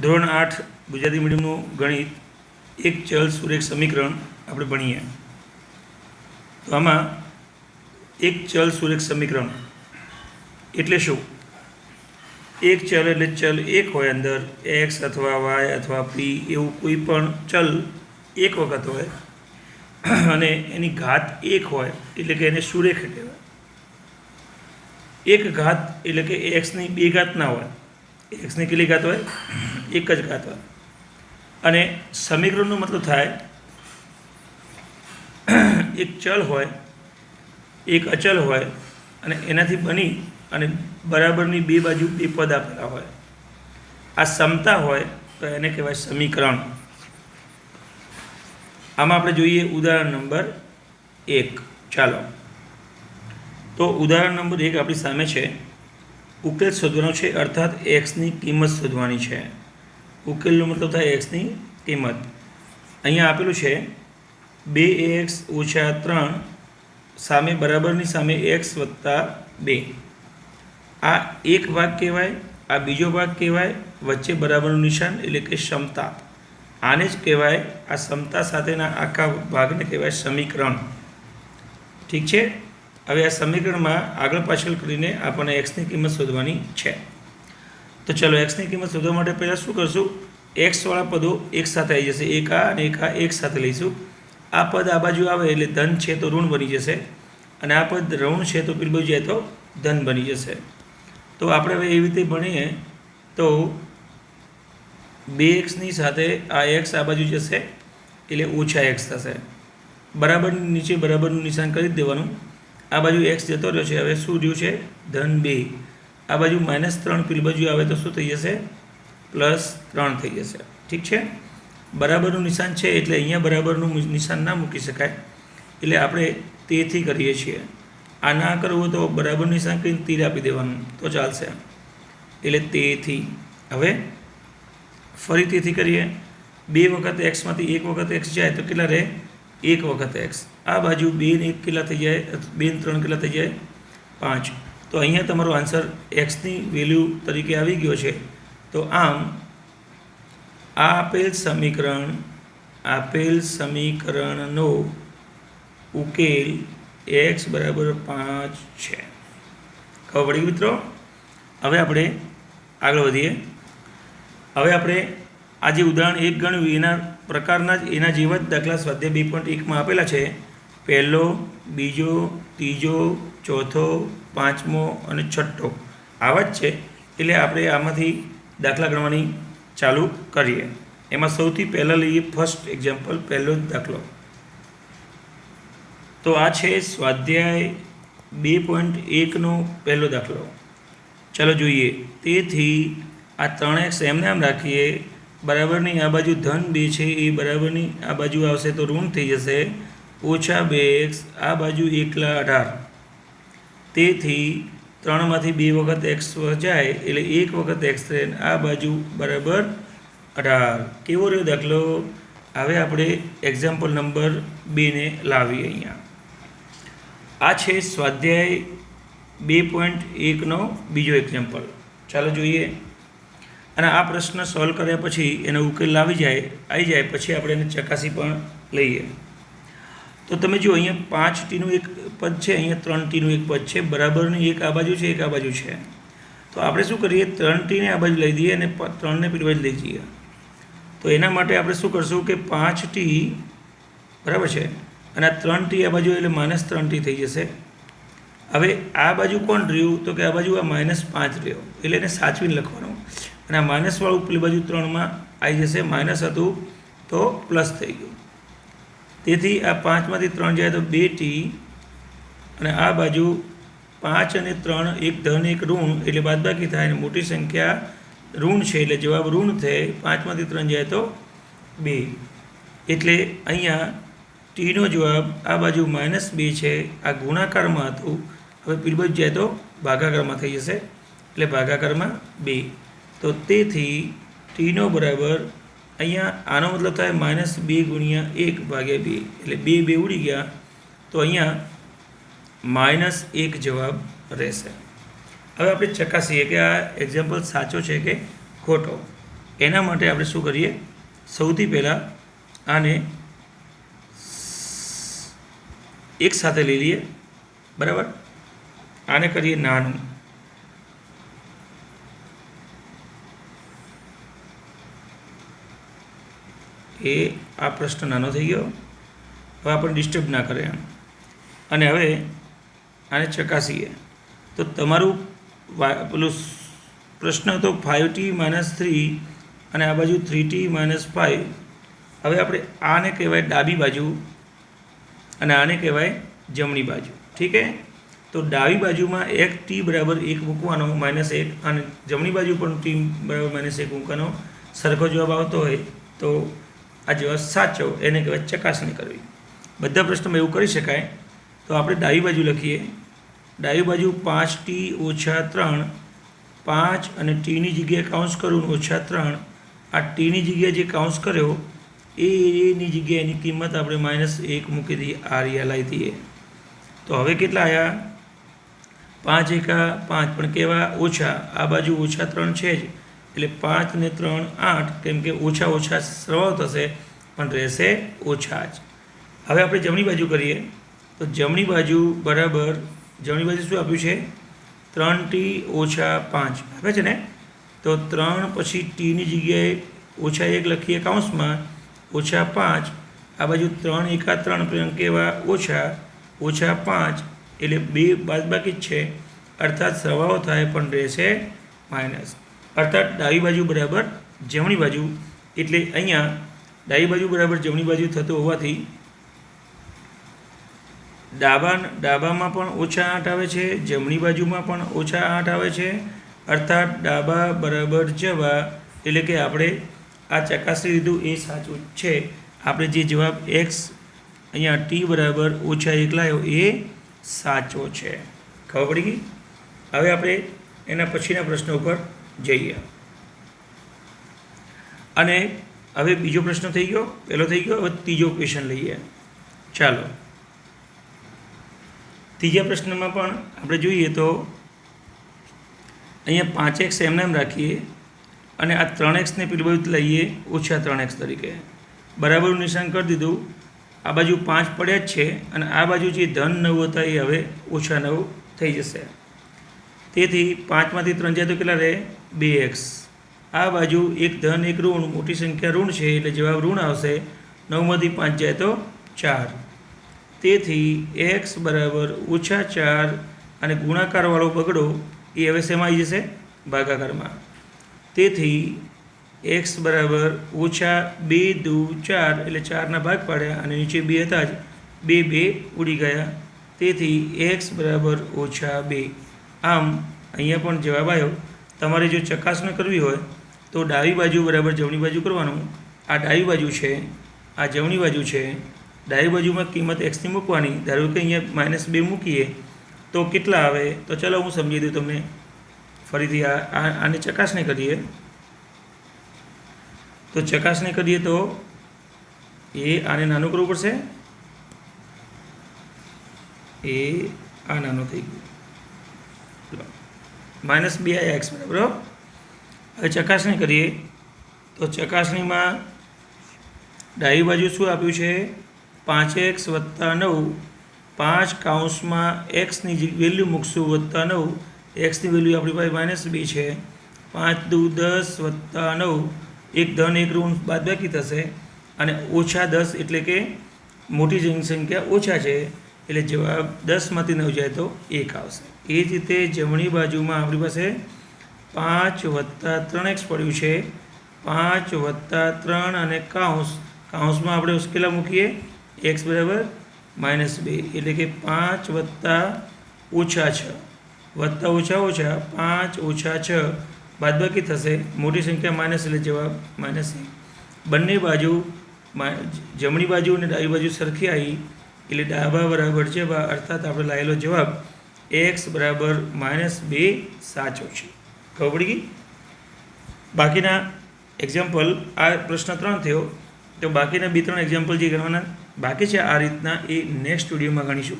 ધોરણ 8 ગુજરાતી મીડિયમનું ગણિત એક ચલ સુરેખ સમીકરણ આપણે ભણીએ. તો આમાં એક ચલ સુરેખ સમીકરણ એટલે શું? એક ચલ એટલે ચલ એક હોય, અંદર એક્સ અથવા વાય અથવા પી એવું કોઈ પણ ચલ એક વખત હોય અને એની ઘાત એક હોય એટલે કે એને સુરેખ કહેવાય. એક ઘાત એટલે કે એક્સની બે ઘાત ના હોય, એક્સની કેટલી ઘાત હોય? એક જ ઘાત હોય. અને સમીકરણનો મતલબ થાય એક ચલ હોય, એક અચલ હોય અને એનાથી બની અને બરાબરની બે બાજુ બે પદ આપેલા હોય. આ સમતા હોય તો એને કહેવાય સમીકરણ. આમાં આપણે જોઈએ ઉદાહરણ નંબર 1. ચાલો, તો ઉદાહરણ નંબર 1 આપણી સામે છે. ઉકેલ શોધવાનો છે, અર્થાત એક્સની કિંમત શોધવાની છે. ઉકેલનો મતલબ થાય એક્સની કિંમત. અહીંયા આપેલું છે 2x - 3 સામે બરાબરની સામે x + 2. આ એક ભાગ કહેવાય, આ બીજો ભાગ કહેવાય, વચ્ચે બરાબરનું નિશાન એટલે કે સમતા. આને જ કહેવાય, આ સમતા સાથેના આખા ભાગને કહેવાય સમીકરણ. ઠીક છે. હવે આ સમીકરણમાં આગળ પાછળ કરીને આપણને એક્સની કિંમત શોધવાની છે. તો ચલો, એક્સની કિંમત શોધવા માટે પહેલાં શું કરશું? એક્સવાળા પદો એક સાથે આવી જશે. એક આ અને એક આ એક સાથે લઈશું. આ પદ આ બાજુ આવે એટલે ધન છે તો ઋણ બની જશે, અને આ પદ ઋણ છે તો પેલી બાજુ જાય તો ધન બની જશે. તો આપણે હવે એવી રીતે ભણીએ તો 2xની સાથે આ એક્સ આ બાજુ જશે એટલે -x થશે. બરાબરની નીચે બરાબરનું નિશાન કરી જ દેવાનું. આ બાજુ એક્સ જતો રહ્યો છે, હવે શું રહ્યું છે? ધન 2. આ બાજુ -3 પેલી બાજુ આવે તો શું થઈ જશે? +3 થઈ જશે. ઠીક છે. બરાબરનું નિશાન છે એટલે અહીંયા બરાબરનું નિશાન ના મૂકી શકાય, એટલે આપણે તેથી કરીએ છીએ. આ ના કરવું તો બરાબર નિશાન કરીને તીર આપી દેવાનું તો ચાલશે. એટલે તેથી. હવે ફરી તેથી કરીએ. 2 વખત એક્સમાંથી 1 વખત એક્સ જાય તો કેટલા રહે? 1 વખત એક્સ. આ બાજુ 2 ને 1 કેટલા થઈ જાય? 2 ને 3 કેટલા થઈ જાય? 5. તો અહીંયા તમારો આન્સર એક્સની વેલ્યુ તરીકે આવી ગયો છે. તો આમ આપેલ સમીકરણનો ઉકેલ x = 5 છે. ખબર પડી મિત્રો? હવે આપણે આગળ વધીએ. હવે આપણે આ જે ઉદાહરણ 1 ગણ્યું એના પ્રકારના જ એના જેવા જ દાખલા સ્વાધ્યાય 2.1માં આપેલા છે. પહેલો, બીજો, ત્રીજો, ચોથો, પાંચમો અને છઠ્ઠો આવા જ છે. એટલે આપણે આમાંથી દાખલા ગણવાની ચાલુ કરીએ. એમાં સૌથી પહેલાં લઈએ ફર્સ્ટ એક્ઝામ્પલ, પહેલો જ દાખલો. તો આ છે સ્વાધ્યાય 2.1નો પહેલો દાખલો. ચાલો જોઈએ. તેથી આ 3x એમને આમ રાખીએ. બરાબરની આ બાજુ ધન 2 છે, એ બરાબરની આ બાજુ આવશે તો ઋણ થઈ જશે. -2x આ બાજુ 1/18. તેથી 3માંથી 2 વખત x જાય એટલે 1 વખત x રહે. આ બાજુ બરાબર 18. કેવો રહ્યો દાખલો? હવે આપણે એક્ઝામ્પલ નંબર 2ને લાવીએ અહીંયા. આ છે સ્વાધ્યાય 2.1નો બીજો એક્ઝામ્પલ. ચાલો જોઈએ. અને આ પ્રશ્ન સોલ્વ કર્યા પછી એનો ઉકેલ આવી જાય પછી આપણે એને ચકાસી પણ લઈએ. તો તમે જુઓ, અહીંયા 5t એક પદ છે, અહીંયા 3t એક પદ છે. બરાબરની એક આ બાજુ છે, એક આ બાજુ છે. તો આપણે શું કરીએ? 3tને આ બાજુ લઈ દઈએ અને 3ને પેલી બાજુ લઈ જઈએ. તો એના માટે આપણે શું કરશું કે 5t બરાબર છે અને આ 3t આ બાજુ એટલે -3t થઈ જશે. હવે આ બાજુ કોણ રહ્યું? તો કે આ બાજુ આ -5 રહ્યો, એટલે એને સાચવીને લખવાનું. અને આ માઇનસવાળું પેલી બાજુ 3માં આવી જશે. માઇનસ હતું તો પ્લસ થઈ ગયું. તેથી આ 5માંથી 3 જાય તો 2t, અને આ બાજુ 5 અને 3 એક ધન એક ઋણ એટલે બાદબાકી થાય, અને મોટી સંખ્યા ઋણ છે એટલે જવાબ ઋણ થાય. 5માંથી 3 જાય તો 2. એટલે અહીંયા ટીનો જવાબ આ બાજુ -2 છે. આ ગુણાકારમાં હતું, હવે પેલી બાજુ જાય તો ભાગાકારમાં થઈ જશે, એટલે ભાગાકારમાં 2. તો તેથી ટીનો બરાબર અહીંયા આનો મતલબ થાય -2 × 1/2, એટલે 2 ઉડી ગયા. તો અહીંયા -1 જવાબ રહેશે. હવે આપણે ચકાસીએ કે આ એક્ઝામ્પલ સાચો છે કે ખોટો. એના માટે આપણે શું કરીએ, સૌથી પહેલાં આને એક સાથે લઈ લઈએ, બરાબર. આને કરીએ નાનું, એ આ પ્રશ્ન નાનો થઈ ગયો. હવે આપણને ડિસ્ટર્બ ના કરે એમ. અને હવે આને ચકાસીએ તો તમારું પેલું પ્રશ્ન હતો 5t - 3 અને આ બાજુ 3t - 5. હવે આપણે આને કહેવાય ડાબી બાજુ અને આને કહેવાય જમણી બાજુ. ઠીક છે. તો ડાબી બાજુમાં એક t બરાબર 1 મૂકવાનો -1 અને જમણી બાજુ પણ t બરાબર -1 મૂકવાનો. સરખો જવાબ આવતો હોય તો આ જવાબ સાચો, એને કહેવાય ચકાસણી કરવી. બધા પ્રશ્નમાં એવું કરી શકાય. તો આપણે ડાબી બાજુ લખીએ. ડાબી બાજુ 5t - 3, 5 અને tની જગ્યાએ કાઉન્સ કરું -3. આ tની જગ્યાએ જે કાઉન્સ કર્યો એની જગ્યાએ એની કિંમત આપણે -1 મૂકી દઈએ, આ રહ્યા લાવી દઈએ. તો હવે કેટલા આવ્યા? 5 એકા 5, પણ કેવા? ઓછા. આ બાજુ -3 છે જ, એટલે 5 ને 3 8, કેમ કે ઓછા ઓછા સરવાળો થશે પણ રહેશે ઓછા જ. હવે આપણે જમણી બાજુ કરીએ. તો જમણી બાજુ બરાબર, જમણી બાજુ શું આપ્યું છે? 3t - 5 આપે છે ને. તો 3 પછી tની જગ્યાએ -1 લખીએ કાઉન્સમાં, -5. આ બાજુ 3 એકા 3, પણ કેવા? ઓછા -5, એટલે 2 બાદબાકી જ છે, અર્થાત સરવાળો થાય પણ રહેશે માઇનસ. અર્થાત ડાબી બાજુ બરાબર જમણી બાજુ. એટલે અહીંયા ડાબી બાજુ બરાબર જમણી બાજુ થતું હોવાથી ડાબામાં પણ -8 આવે છે, જમણી બાજુમાં પણ -8 આવે છે. અર્થાત ડાબા બરાબર જવાબ, એટલે કે આપણે આ ચકાસી લીધું એ સાચું છે. આપણે જે જવાબ x અહીંયા t બરાબર -1 લાવ્યો એ સાચો છે. ખબર પડી ગઈ? હવે આપણે એના પછીના પ્રશ્ન ઉપર જઈએ. અને હવે બીજો પ્રશ્ન થઈ ગયો, પહેલો થઈ ગયો. હવે ત્રીજો ક્વેશ્ચન લઈએ. ચાલો, ત્રીજા પ્રશ્નમાં પણ આપણે જોઈએ તો અહીંયા 5x એમને એમ રાખીએ અને આ 3x ને પેલી બાજુ લઈએ -3x તરીકે. બરાબરનું નિશાન કરી દીધું. આ બાજુ 5 પડ્યા જ છે અને આ બાજુ જે ધન 9 હતા એ હવે -9 થઈ જશે. તેથી 5માંથી 3 જાય તો કેટલા રહે? 2x. આ બાજુ એક ધન એક ઋણ, મોટી સંખ્યા ઋણ છે એટલે જવાબ ઋણ આવશે. 9માંથી 5 જાય તો 4. તેથી x બરાબર -4 અને ગુણાકારવાળો બગડો એ હવે શેમાં આવી જશે? ભાગાકારમાં. તેથી x બરાબર -2 દુ 4, એટલે 4ના ભાગ પાડ્યા અને નીચે 2 હતા જ, 2 ઉડી ગયા. તેથી x બરાબર -2. આમ અહીંયા પણ જવાબ આવ્યો. તમારે જો ચકાસણી કરવી હોય તો ડાબી બાજુ બરાબર જમણી બાજુ કરવાનું. આ ડાબી બાજુ છે, આ જમણી બાજુ છે. ડાબી બાજુમાં કિંમત xની મૂકવાની. ધારો કે અહીંયા -2 મૂકીએ તો કેટલા આવે? તો ચાલો હું સમજી દઉં તમને. ફરીથી આને ચકાસણી કરીએ. તો ચકાસણી કરીએ તો એ આને નાનું કરવું પડશે. એ આ નાનું થઈ ગયું, -2 આયા x બરાબર. હવે ચકાસણી કરીએ તો ચકાસણીમાં ડાબી બાજુ શું આપ્યું છે? 5x + 9. 5 કાઉન્સમાં xની વેલ્યુ મૂકશું +9. xની વેલ્યુ આપણી પાસે -2 છે. 5 દુ 10 + 9, એક ધન એક ઋણ બાદબાકી થશે અને -10 એટલે કે મોટી સંખ્યા ઓછા છે એટલે જવાબ 10માંથી 9 જાય તો 1 આવશે. એ જ રીતે જમણી બાજુમાં આપણી પાસે 5 + 3x પડ્યું છે. 5 + 3 અને કાઉન્સમાં આપણે ઉકેલા મૂકીએ x બરાબર -2, એટલે કે 5 + -6 વત્તા ઓછા 5 - 6 બાદબાકી થશે. મોટી સંખ્યા માઇનસ એટલે જવાબ -1. બંને બાજુ જમણી બાજુ અને ડાબી બાજુ સરખી આવી એટલે ડાબા બરાબર જવાબ, અર્થાત આપણે લાવેલો જવાબ x બરાબર -2 સાચો છે. ખબર પડી ગઈ? બાકીના એક્ઝામ્પલ, આ પ્રશ્ન 3 થયો તો બાકીના 2-3 એક્ઝામ્પલ જે ગણવાના બાકી છે આ રીતના એ નેક્સ્ટ વિડીયોમાં ગણીશું.